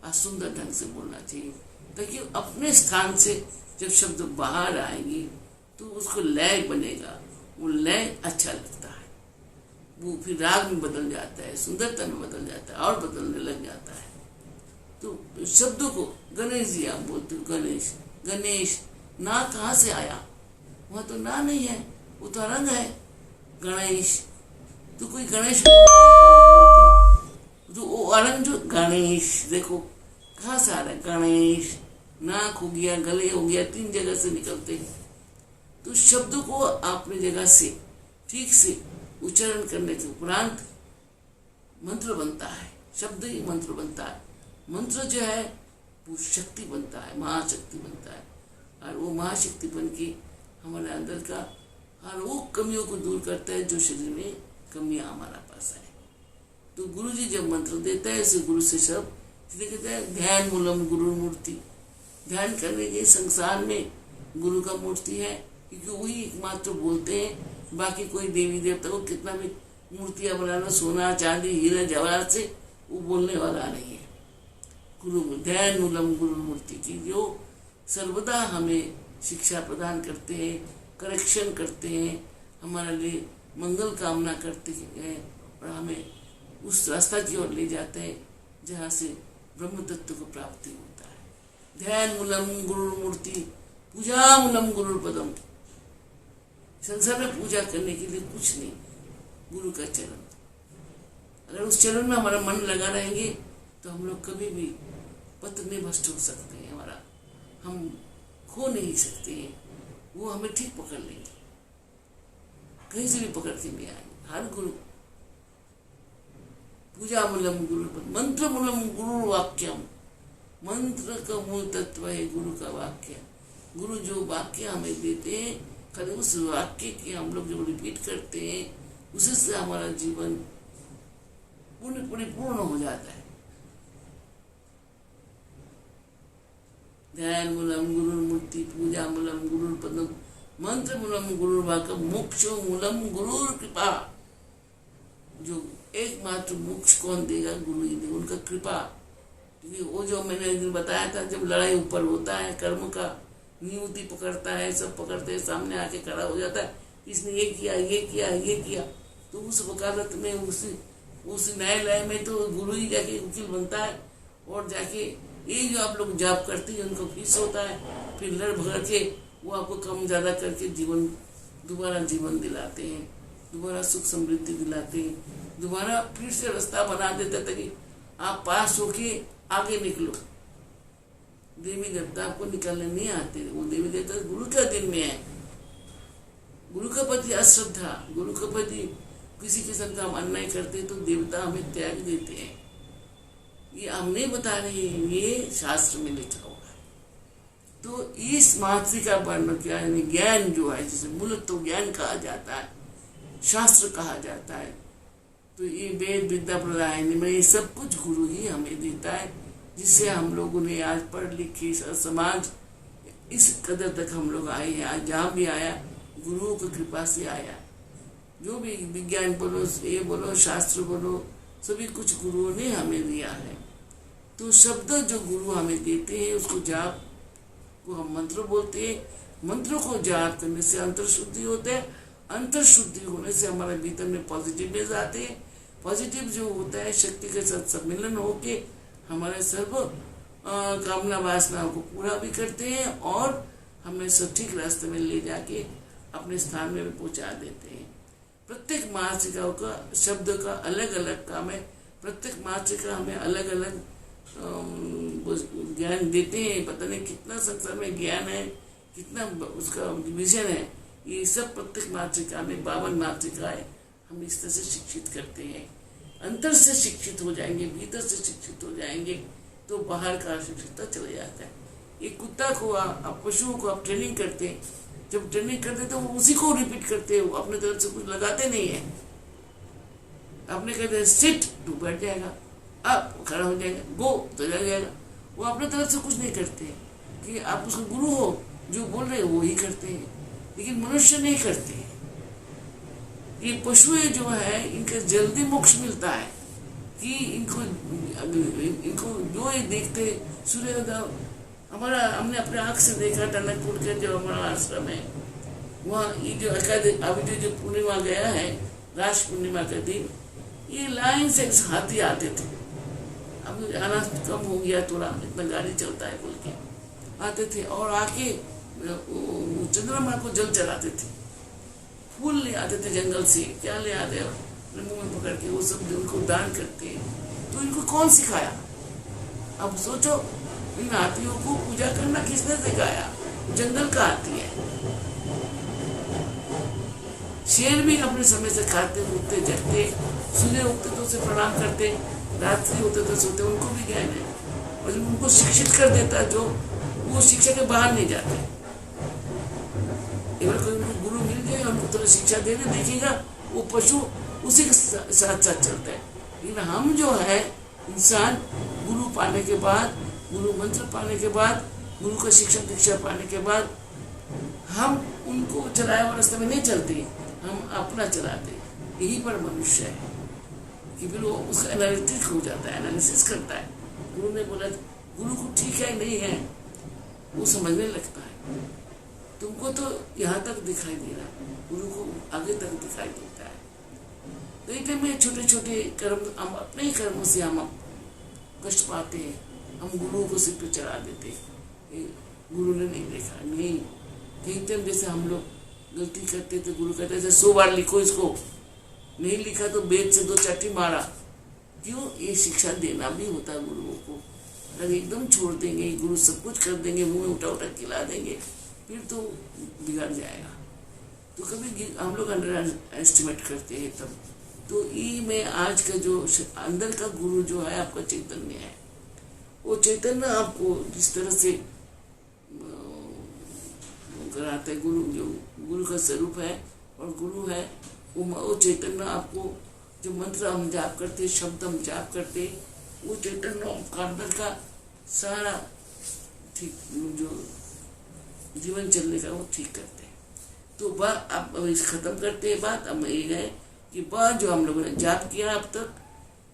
और सुंदर ढंग से बोलना चाहिए, ताकि अपने स्थान से जब शब्द बाहर आएंगे तो उसको लय बनेगा, वो लय अच्छा लगता है, वो फिर राग में बदल जाता है, सुंदरता में बदल जाता है और बदलने लग जाता है। तो शब्दों को गणेश जी आप बोलते हो, गणेश गणेश, ना कहाँ से आया, वहां तो ना नहीं है, वो तो रंग है गणेश। तो कोई गणेश तो वो अरंग जो गणेश, देखो कहाँ से आ रहा है गणेश, नाक हो गया, गले हो गया, तीन जगह से निकलते हैं। तो शब्दों को अपनी जगह से ठीक से उच्चारण करने के उपरांत मंत्र बनता है, शब्द ही मंत्र बनता है। मंत्र जो है वो शक्ति बनता है, महाशक्ति बनता है, और वो महाशक्ति बन के हमारे अंदर का हर वो कमियों को दूर करता है जो शरीर में कमियां हमारा पास है। तो गुरु जी जब मंत्र देता है उसे गुरु से सब कहते हैं ध्यान मूलम गुरु मूर्ति। ध्यान करने के संसार में गुरु का मूर्ति है, क्योंकि वही एकमात्र बोलते हैं। बाकी कोई देवी देवता को कितना भी मूर्तियां बनाना, सोना चांदी हीरा जवाहरात से, वो बोलने वाला नहीं है। गुरु ध्यान मूलम गुरु मूर्ति की जो सर्वदा हमें शिक्षा प्रदान करते हैं, करेक्शन करते हैं, हमारे लिए मंगल कामना करते हैं और हमें उस रास्ता की ओर ले जाते हैं जहाँ से ब्रह्म तत्व को प्राप्ति होता है। ध्यान मूलम गुरु मूर्ति, पूजा मूलम गुरु पदम। संसार में पूजा करने के लिए कुछ नहीं, गुरु का चरण। अगर उस चरण में हमारा मन लगा रहेंगे तो हम लोग कभी भी पतने भ्रष्ट हो सकते हैं, हमारा हम खो नहीं सकते हैं, वो हमें ठीक पकड़ लेंगे, कहीं से भी पकड़ के नहीं आएंगे। हर गुरु पूजा मूलम गुरु, मंत्र मूलम गुरु वाक्यम। मंत्र का मूल तत्व है गुरु का वाक्य। गुरु जो वाक्य हमें देते हैं, खाली उस वाक्य के हम लोग जो रिपीट करते हैं, उसी से हमारा जीवन पूर्ण हो जाता है। ध्यान मूलम गुरु मूर्ति, पूजा मूलम गुरु पदम, मंत्र मूलम गुरु वाक्य, मोक्ष मूलम गुरु कृपा। जो एकमात्र मोक्ष कौन देगा, गुरु ही देगा, उनका कृपा। क्योंकि वो जो मैंने एक दिन बताया था, जब लड़ाई ऊपर होता है, कर्म का नियुति पकड़ता है, सब पकड़ते हैं, सामने आके खड़ा हो जाता है, इसने ये किया ये किया ये किया, तो उस वकालत में उस न्यायालय में तो गुरु ही जाके वकील बनता है, और जाके ये जो आप लोग जॉब करते हैं उनको फीस होता है, फिर लड़ भगड़ के वो आपको कम ज्यादा करके दोबारा जीवन दिलाते हैं, दोबारा सुख समृद्धि दिलाते हैं, दोबारा फिर से रास्ता बना देते ताकि आप पास होके आगे निकलो। देवी देवता आपको निकालने नहीं आते, वो देवी देवता गुरु के अधीन में है। गुरु का प्रति अश्रद्धा, गुरु के प्रति किसी किस्म का हम अन्याय करते तो देवता हमें त्याग देते हैं। ये हम नहीं बता रहे, ये शास्त्र में लिखा हुआ है। तो इस मातृका वर्ण क्या है, ज्ञान जो है, जिसे मूलत तो ज्ञान कहा जाता है, शास्त्र कहा जाता है, तो ये वेद विद्या प्रदायनी में ये सब कुछ गुरु ही हमें देता है, जिससे हम लोगों ने आज पढ़ लिखी समाज इस कदर तक हम लोग आए हैं। आज जहाँ भी आया गुरुओं की कृपा से आया। जो भी विज्ञान बोलो, ये बोलो, शास्त्र बोलो, सभी कुछ गुरुओं ने हमें दिया है। तो शब्द जो गुरु हमें देते हैं उसको जाप को हम मंत्र बोलते हैं। मंत्रों को जाप करने से अंतर शुद्धि होता है, अंतर शुद्धि होने से हमारे भीतर में पॉजिटिवनेस आते हैं। पॉजिटिव जो होता है शक्ति के साथ सम्मिलन होके हमारे सर्व कामना वासनाओं को पूरा भी करते हैं और हमें सटीक रास्ते में ले जाके अपने स्थान में भी पहुंचा देते हैं। प्रत्येक मातृका का शब्द का अलग अलग काम है, प्रत्येक मातृका हमें अलग अलग ज्ञान देते हैं। पता नहीं कितना संसार में ज्ञान है, कितना उसका विजन है। ये सब प्रत्येक मातृका में 52 मातृकाएं हम इस तरह से शिक्षित करते हैं। अंतर से शिक्षित हो जाएंगे, भीतर से शिक्षित हो जाएंगे तो बाहर का शिक्षितता चले जाता है। एक कुत्ता को आप पशुओं को आप ट्रेनिंग करते हैं, जब ट्रेनिंग करते तो वो उसी को रिपीट करते हैं, अपने तरफ से कुछ लगाते नहीं है। आपने कहते हैं सिट तो बैठ जाएगा, अब खड़ा हो जाएगा, गो तो चला जाएगा। वो अपने तरफ से कुछ नहीं करते कि आप उसको गुरु हो, जो बोल रहे हो वो ही करते हैं, लेकिन मनुष्य नहीं करते। ये पशु जो है इनका जल्दी मोक्ष मिलता है कि इनको जो ये देखते सूर्योदय। हमने अपने आँख से देखा टनकपुर के जो हमारा आश्रम है, वहाँ ये जो अभी जो पूर्णिमा गया है, राष्ट्र पूर्णिमा के दिन, ये लाइन से हाथी आते थे। अब आना कम हो गया थोड़ा, इतना गाड़ी चलता है बोल के आते थे और आके चंद्रमा को जल चढ़ाते थे, फूल ले आते थे जंगल से, क्या ले आते मुंह में पकड़ के, वो सब उनको दान करते हैं। तो इनको कौन सिखाया? अब सोचो, इन हाथियों को पूजा करना किसने सिखाया? जंगल का हाथी है। शेर भी अपने समय से खाते, उठते, जगते, सूर्य उगते तो उसे प्रणाम करते, रात्रि होते तो सोते, उनको भी ज्ञान है। और उनको शिक्षित कर देता जो वो शिक्षा के बाहर नहीं जाते। अगर कोई उनको गुरु मिल जाए, उनको थोड़ा शिक्षा देने देखिएगा, वो पशु उसी के साथ साथ चलता है। लेकिन हम जो है इंसान, गुरु पाने के बाद, गुरु मंत्र पाने के बाद, गुरु का शिक्षा दीक्षा पाने के बाद, हम उनको चलाए हुए रास्ते में नहीं चलते, हम अपना चलाते। यही पर मनुष्य है कि फिर वो उसका एनालिटिक हो जाता है, एनालिसिस करता है। गुरु ने बोला, गुरु को ठीक है नहीं है, वो समझने लगता है। तुमको तो यहाँ तक दिखाई दे रहा है, गुरु को आगे तक दिखाई देता है। तो इतने में छोटे छोटे कर्म, हम अपने ही कर्मों से हम कष्ट पाते हैं, हम गुरु को सिर पे चढ़ा देते हैं, गुरु ने नहीं देखा। नहीं, कहीं टाइम जैसे हम लोग गलती करते थे, गुरु कहते थे 100 बार लिखो इसको, नहीं लिखा तो बेद से 2 चाटी मारा। क्यों? ये शिक्षा देना भी होता है गुरुओं को। अगर एकदम छोड़ देंगे, गुरु सब कुछ कर देंगे, मुंह में उठा उठा खिला देंगे, फिर तो बिगड़ जाएगा। तो कभी हम लोग अंडर एस्टिमेट करते हैं तब। तो ये में आज का जो अंदर का गुरु जो है आपका चैतन्य है, वो चैतन्य आपको जिस तरह से कराते हैं, गुरु जो गुरु का स्वरूप है और गुरु है, वो चैतन्य आपको जो मंत्र हम जाप करते, शब्द हम जाप करते, वो चैतन्य का अंदर का सारा ठीक जो जीवन चलने का वो ठीक करते हैं। तो बात अब खत्म करते हैं। बात अब ये है कि बात जो हम लोगों ने जाप किया अब तक,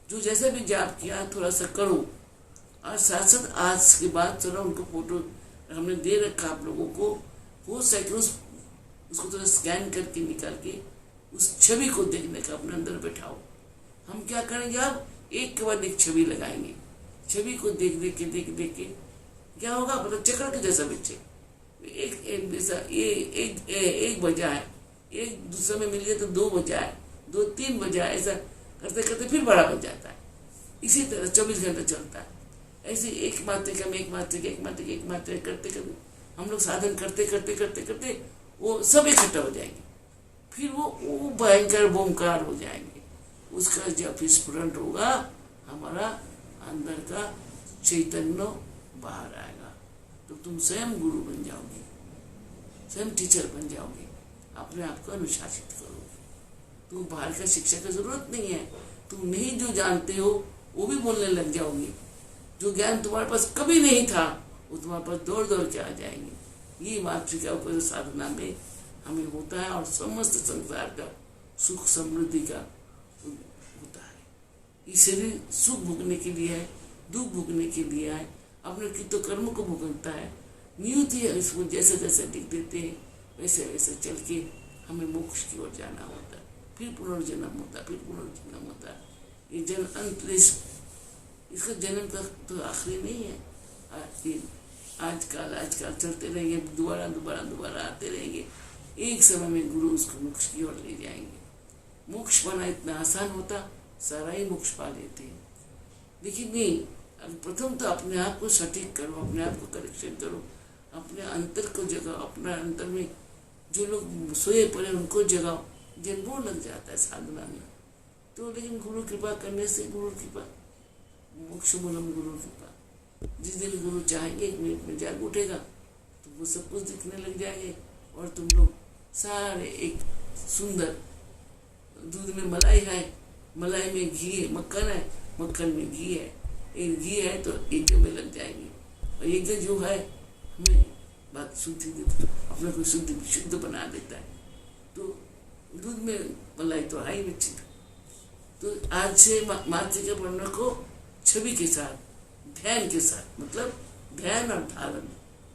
जो जैसे भी जाप किया थोड़ा सा करो, और साथ साथ आज के बाद थोड़ा उनको फोटो हमने दे रखा आप लोगों को, हो सके उसको थोड़ा स्कैन करके निकाल के उस छवि को देखने का अपने अंदर बैठाओ। हम क्या करेंगे, अब एक के बाद एक छवि लगाएंगे, छवि को देख देख के क्या होगा, मतलब चक्र के जैसा बच्चे एक जैसा, ये एक बजा है, एक दूसरे में मिल गया तो 2 बजा है, 2 3 बजा है, ऐसा करते करते फिर बड़ा बन जाता है। इसी तरह 24 घंटे चलता है। ऐसे एक मात्रिका में एक मात्रिका करते करते हम लोग साधन करते करते करते करते वो सब इकट्ठा हो जाएंगे, फिर वो भयंकर बोमकार हो जाएंगे। उसका जब स्फुरण होगा, हमारा अंदर का चैतन्य बाहर आएगा, तो तुम स्वयं गुरु बन जाओगे, स्वयं टीचर बन जाओगे, अपने आप को अनुशासित करोगे। तुम बाहर का शिक्षा की जरूरत नहीं है। तुम नहीं जो जानते हो वो भी बोलने लग जाओगे। जो ज्ञान तुम्हारे पास कभी नहीं था वो तुम्हारे पास दौड़ दौड़ के आ जाएंगे। ये मातृका को साधना में हमें होता है और समस्त संसार का सुख समृद्धि का होता है। ये शरीर सुख भोगने के लिए है, दुख भोगने के लिए है, अपने कितों कर्म को भोगता है। नियति है, इसको जैसे जैसे लिख देते हैं वैसे वैसे चल के हमें मोक्ष की ओर जाना होता है। फिर पुनर्जन्म होता है, फिर पुनर्जन्म होता है। ये जन्म अंत, इसका जन्म तक तो आखिरी नहीं है। आजकल चलते रहेंगे, दोबारा आते रहेंगे। एक समय में गुरु उसको मोक्ष की ओर ले जाएंगे। मोक्ष पाना इतना आसान होता, सारा ही मोक्ष पा लेते हैं। लेकिन नहीं, प्रथम तो अपने आप को सटीक करो, अपने आप को करेक्शन करो, अपने अंतर को जगाओ, अपना अंतर में जो लोग सोए पड़े उनको जगाओ। जन्मों लग जाता है साधना में तो, लेकिन गुरु कृपा करने से, गुरु कृपा मोक्ष मूलम गुरु कृपा, जिस दिन गुरु चाहेंगे 1 मिनट में जाग उठेगा तो वो सब कुछ दिखने लग जाएंगे और तुम लोग सारे एक सुंदर, दूध में मलाई है, मलाई में घी है, मक्खन है, मक्खन में घी है, एक घी है तो यज्ञ में लग जाएंगे। और यज्ञ जो है हमें बात शुद्धि अपने को शुद्ध बना देता है। तो दूध में मलाई तो है ही निश्चित। तो आज से मातृका पढ़ने को छवि के साथ, ध्यान के साथ, मतलब ध्यान और धारण,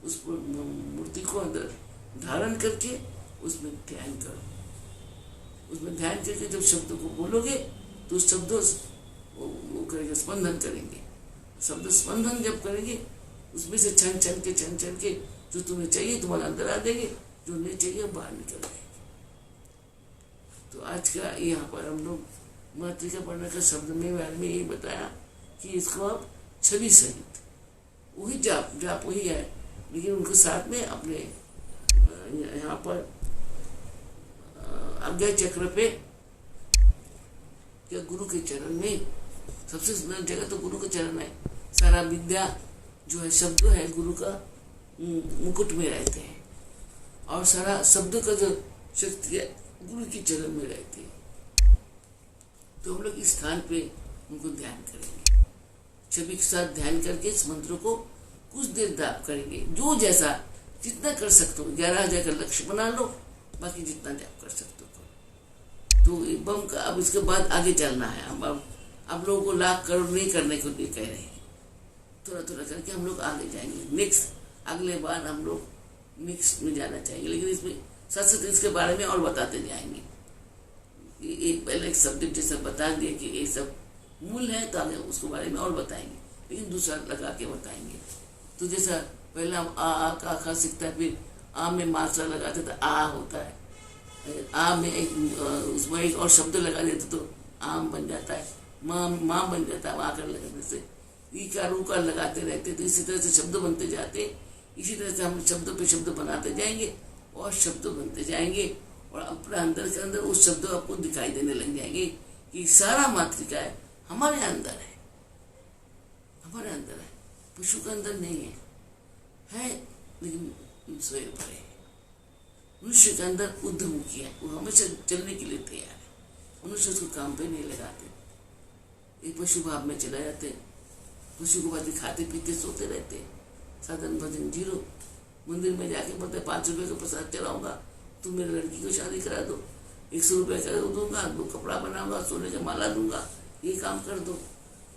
उस मूर्ति को अंदर धारण करके उसमें ध्यान करो। उसमें ध्यान करके जब शब्दों को बोलोगे तो शब्दों वो करेंगे, स्पंदन करेंगे। शब्द स्पंदन जब करेंगे उसमें से छन छन के जो तुम्हें चाहिए तुम्हारे अंदर आ देंगे, जो नहीं चाहिए बाहर निकल जाएंगे। तो आज का यहाँ पर हम लोग मातृका पढ़ने का शब्द में यही बताया कि इसको आप छवि सहित, वही जाप वही है, लेकिन उनके साथ में अपने यहाँ पर आज्ञा चक्र पे या गुरु के चरण में, सबसे सुंदर जगह तो गुरु का चरण है। सारा विद्या जो है, शब्द है गुरु का मुकुट में रहते हैं, और सारा शब्द का जो शक्ति है गुरु के चरण में रहती है। तो हम लोग इस स्थान पे उनको ध्यान करेंगे, छवि के साथ ध्यान करके इस मंत्र को कुछ देर जाप करेंगे, जो जैसा जितना कर सकते हो। 11,000 का लक्ष्य बना लो, बाकी जितना जाप कर सकते हो। तो बम का अब इसके बाद आगे चलना है। हम अब लोगों को लाख करोड़ नहीं करने को नहीं कह रहे हैं, थोड़ा थोड़ा करके हम लोग आगे जाएंगे। नेक्स्ट अगले बार हम लोग नेक्स्ट में जाना चाहेंगे, लेकिन इसमें साथ साथ इसके बारे में और बताते जाएंगे। एक पहले एक सब्जेक्ट जैसा बता दिया कि ये सब मूल है, तो आगे उसके बारे में और बताएंगे, लेकिन दूसरा लगा के बताएंगे। तो जैसा पहले हम आ का खा सीखता है, फिर आ में मात्रा लगाते तो आ होता है, आ में एक उसमें एक और शब्द लगा देते तो आम बन जाता है, माँ बन जाता है आकर लगाने से। ई का रू का लगाते रहते, तो इसी तरह से शब्द बनते जाते। इसी तरह से हम शब्द पे शब्द बनाते जाएंगे और शब्द बनते जाएंगे, और अपने अंदर के अंदर उस शब्द आपको दिखाई देने लग जाएंगे कि सारा मातृका है हमारे अंदर है, हमारे अंदर है, पशु के अंदर नहीं है लेकिन स्वयं पर है। मनुष्य के अंदर उद्धमुखी है, वो हमेशा चलने के लिए तैयार है। मनुष्य उसको काम पे नहीं लगाते, एक पशु भाव में चला जाते, पशु को बाद खाते पीते सोते रहते, साधन भजन जीरो। मंदिर में जाके बोलते 5 रुपए का प्रसाद चलाऊंगा, तुम मेरी लड़की को शादी करा दो, 100 रुपए का दूंगा, 2 कपड़ा बनाऊंगा, सोने का माला दूंगा, ये काम कर दो।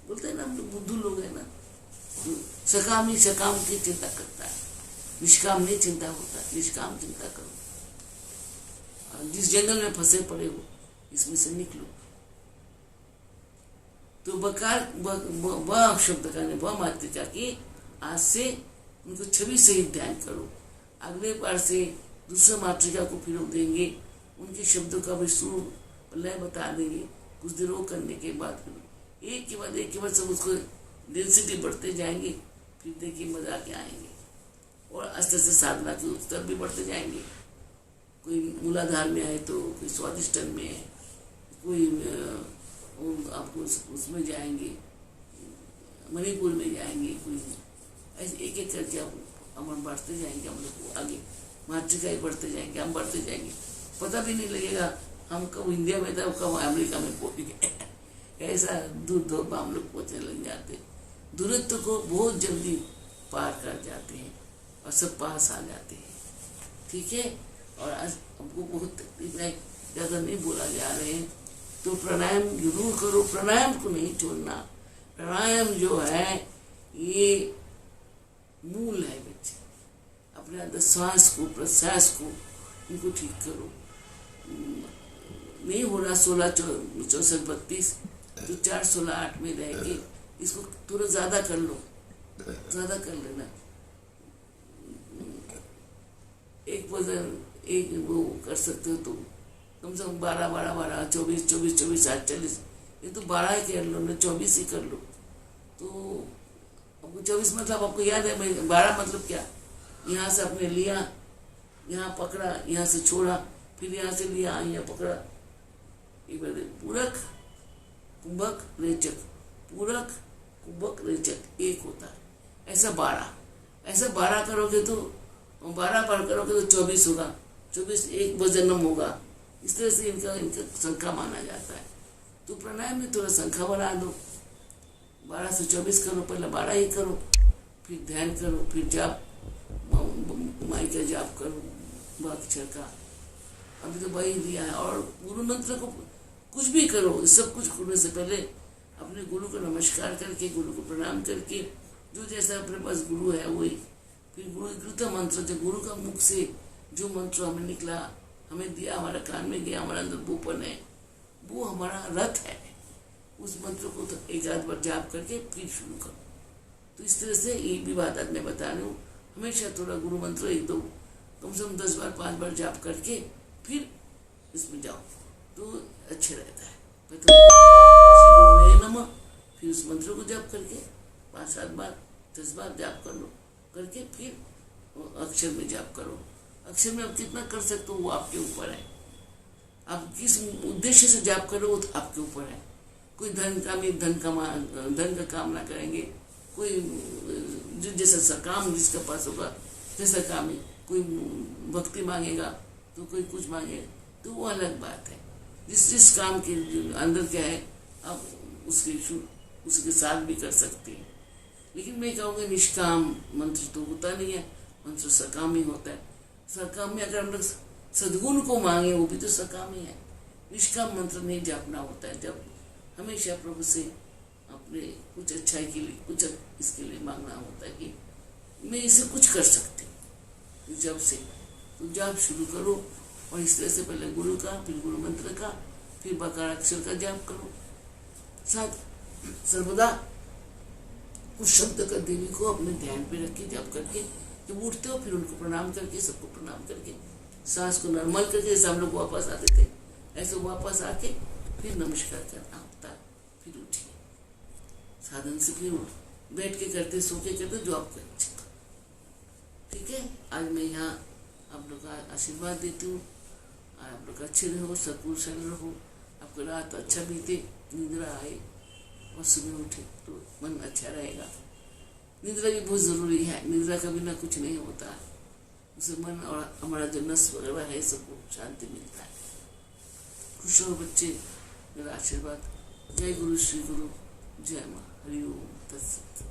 बोलते हैं ना, हम लोग बुद्धू लोग हैं ना। सकाम ही सकाम की चिंता करता है, निष्काम नहीं चिंता होता, निष्काम चिंता करो। जिस जंगल में फंसे पड़े हो इसमें से निकलो। तो बकार व शब्द का व मातृका की आज से उनको छवि सहित ध्यान करो। अगले बार से दूसरा मातृका को फिर देंगे, उनके शब्दों का भी सुर लय बता देंगे। कुछ देर वो करने के बाद एक के बाद सब उसको डेंसिटी बढ़ते जाएंगे, फिर देखिए मजा के आएंगे और आस्ते आस्ते साधना के स्तर भी बढ़ते जाएंगे। कोई मूलाधार में है तो कोई स्वादिष्टन में है, कोई आपको उसमें जाएंगे, मणिपुर में जाएंगे, कोई ऐसे एक एक करके हम बढ़ते जाएंगे। हम लोग आगे मातृका ही बढ़ते जाएंगे, हम बढ़ते जाएंगे, पता भी नहीं लगेगा हम कब इंडिया में था कब अमेरिका में पहुंच गए। ऐसा दूर हम लोग पहुंचने लग जाते, दूरत्व को बहुत जल्दी पार कर जाते हैं और सब पास आ जाते हैं। ठीक है, और आज हमको बहुत तकलीफ है, ज़्यादा नहीं बोला जा रहे हैं, तो प्राणायाम जरूर करो, प्राणायाम को नहीं छोड़ना। प्राणायाम जो है ये मूल है बच्चे, अपने अंदर श्वास को प्रश्वास को इनको ठीक करो। नहीं हो रहा 16 64 32 तो 4 16 8 में रहेंगे, इसको थोड़ा ज़्यादा कर लो, ज़्यादा कर लेना। एक वजन एक वो कर सकते हो तो कम से कम 12 12 12, 24 24 24, 48, ये तो 12 ही कर लो ना, 24 ही कर लो। तो आपको 24 मतलब आपको याद है भाई, 12 मतलब क्या, यहाँ से आपने लिया, यहाँ पकड़ा, यहाँ से छोड़ा, फिर यहाँ से लिया, यहाँ पकड़ा, ये बोले पूरक कुंभक रेचक, पूरक कुंभक रेचक एक होता है। ऐसा 12 करोगे तो 12 बार करोगे तो 24 होगा, 24 एक वजनम होगा। इस तरह से इनका संख्या माना जाता है। तो प्राणायाम में थोड़ा संख्या बढ़ा दो, 12 से 24 करो, पहले 12 ही करो, फिर ध्यान करो, फिर जाप, माई का जाप करो, अक्षर का। अभी तो वही दिया है। और गुरु मंत्र को कुछ भी करो, सब कुछ करने से पहले अपने गुरु को नमस्कार करके, गुरु को प्रणाम करके, जो जैसा अपने पास गुरु है वही, फिर गुरु कृत मंत्र, जो गुरु का मुख से जो मंत्र हमें निकला, हमें दिया, हमारा कान में गया, हमारा अंदर बोपन है, वो हमारा रथ है। उस मंत्र को तो एक आध बार जाप करके फिर शुरू करो। तो इस तरह से ये भी बात आज मैं बता रही हूँ। हमेशा थोड़ा गुरु मंत्र एक दो, कम से कम 10 बार 5 बार जाप करके फिर इसमें जाओ तो अच्छे रहता है। नमः, फिर उस मंत्र को जाप करके 5-7 बार 10 बार जाप कर लो, करके फिर अक्षर में जाप करो। अक्षर में आप कितना कर सकते हो वो आपके ऊपर है। आप किस उद्देश्य से जाप करो वो तो आपके ऊपर है। कोई धन का कामना करेंगे, कोई जो जैसा काम जिसके पास होगा जैसा काम है, कोई भक्ति मांगेगा तो कोई कुछ मांगेगा, तो वो अलग बात है। जिस काम के अंदर क्या है आप उसके साथ भी कर सकते हैं। लेकिन मैं कहूँगा निष्काम मंत्र तो होता नहीं है, मंत्र सकाम ही होता है। सकाम में अगर हम लोग सद्गुण को मांगे वो भी तो सकाम ही है। निष्काम मंत्र नहीं जापना होता है, जब हमेशा प्रभु से अपने कुछ अच्छाई के लिए, कुछ इसके लिए मांगना होता है कि मैं इसे कुछ कर सकती हूँ। जब से तो जाप शुरू करो, और इस तरह से पहले गुरु का, फिर गुरु मंत्र का, फिर बकार अक्षर का जाप करो। साथ सर्वदा उस शब्द का देवी को अपने ध्यान पे रख के जाप करके, जब उठते हो फिर उनको प्रणाम करके, सबको प्रणाम करके, सांस को नॉर्मल करके, जैसे हम लोग वापस आते थे ऐसे वापस आके फिर नमस्कार करना होता है। फिर उठिए साधन से, फिर बैठ के करते, सो के करते, जो आपको अच्छा। ठीक है, आज मैं यहाँ आप लोग का आशीर्वाद देती हूँ। आप लोग अच्छे रहो, सकुशल रहो, आपको रात अच्छा बीते, निद्रा आए और सुबह उठे तो मन अच्छा रहेगा। निद्रा भी बहुत ज़रूरी है, निद्रा का बिना कुछ नहीं होता। उसे मन और हमारा जो नस वगैरह है सबको शांति मिलता है। खुश रहो बच्चे, मेरा आशीर्वाद। जय गुरु श्री गुरु, जय माँ, हरि ओम तत्सत।